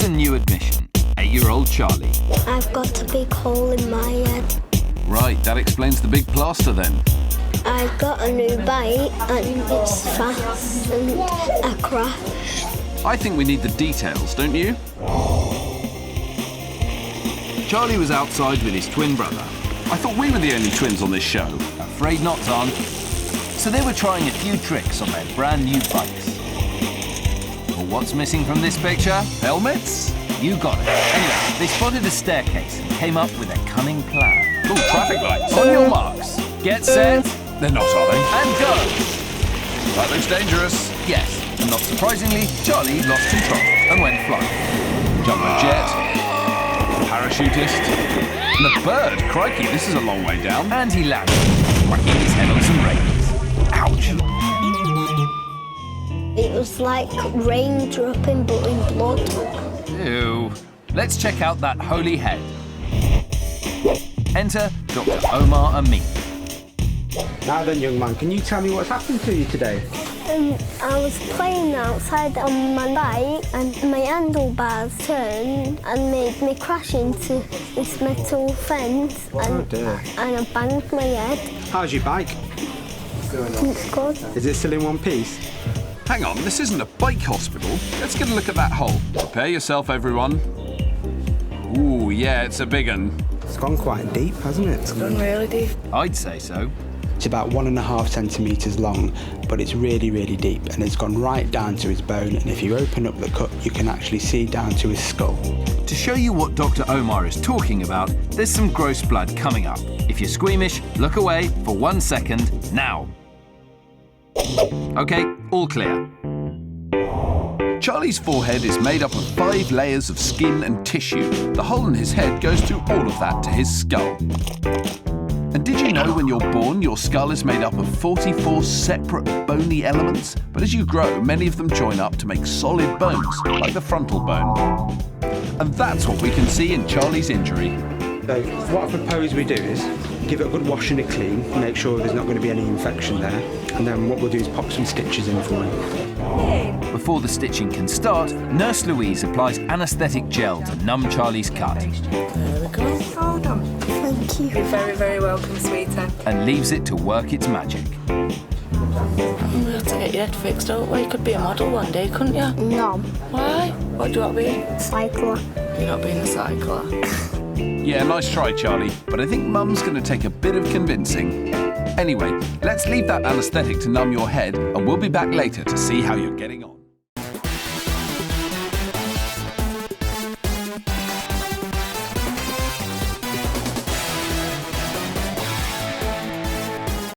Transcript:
a new admission. 8-year-old Charlie. I've got a big hole in my head. Right, that explains the big plaster then. I got a new bike and it's fast and I crashed. I think we need the details, don't you? Charlie was outside with his twin brother. I thought we were the only twins on this show. Afraid not, Xand. So they were trying a few tricks on their brand new bikes. But what's missing from this picture? Helmets? You got it. Anyway, they spotted a staircase and came up with a cunning plan. Oh, traffic lights. On your marks. Get set. They're not, are they? And go! That looks dangerous. Yes, and not surprisingly, Charlie lost control and went flying. Jumbo jet. Parachutist. And a bird. Crikey, this is a long way down. And he landed, whacking his head on some rails. Ouch! It was like rain dropping but in blood. Ew. Let's check out that holy head. Enter Dr. Omar Amin. Now then, young man, can you tell me what's happened to you today? I was playing outside on my bike and my handlebars turned and made me crash into this metal fence and I banged my head. How's your bike? It's good. Is it still in one piece? Hang on, this isn't a bike hospital. Let's get a look at that hole. Prepare yourself, everyone. Ooh, yeah, it's a big one. It's gone quite deep, hasn't it? It's Gone really deep. I'd say so. It's about 1.5 centimetres long, but it's really, really deep, and it's gone right down to his bone, and if you open up the cut, you can actually see down to his skull. To show you what Dr. Omar is talking about, there's some gross blood coming up. If you're squeamish, look away for 1 second now. Okay, all clear. Charlie's forehead is made up of 5 layers of skin and tissue. The hole in his head goes through all of that to his skull. And did you know when you're born, your skull is made up of 44 separate bony elements? But as you grow, many of them join up to make solid bones, like the frontal bone. And that's what we can see in Charlie's injury. So what I propose we do is give it a good wash and it clean, make sure there's not going to be any infection there, and then what we'll do is pop some stitches in for him. Before the stitching can start, Nurse Louise applies anaesthetic gel to numb Charlie's cut There we go. Hold on. Thank you. You're very, very welcome, sweetie. and leaves it to work its magic. We have to get your head fixed, don't we? You could be a model one day, couldn't you? No, Why? What do you want to be? cycler. You're not being a cycler. Yeah, nice try, Charlie, but I think Mum's going to take a bit of convincing. Anyway, let's leave that anaesthetic to numb your head, and we'll be back later to see how you're getting on.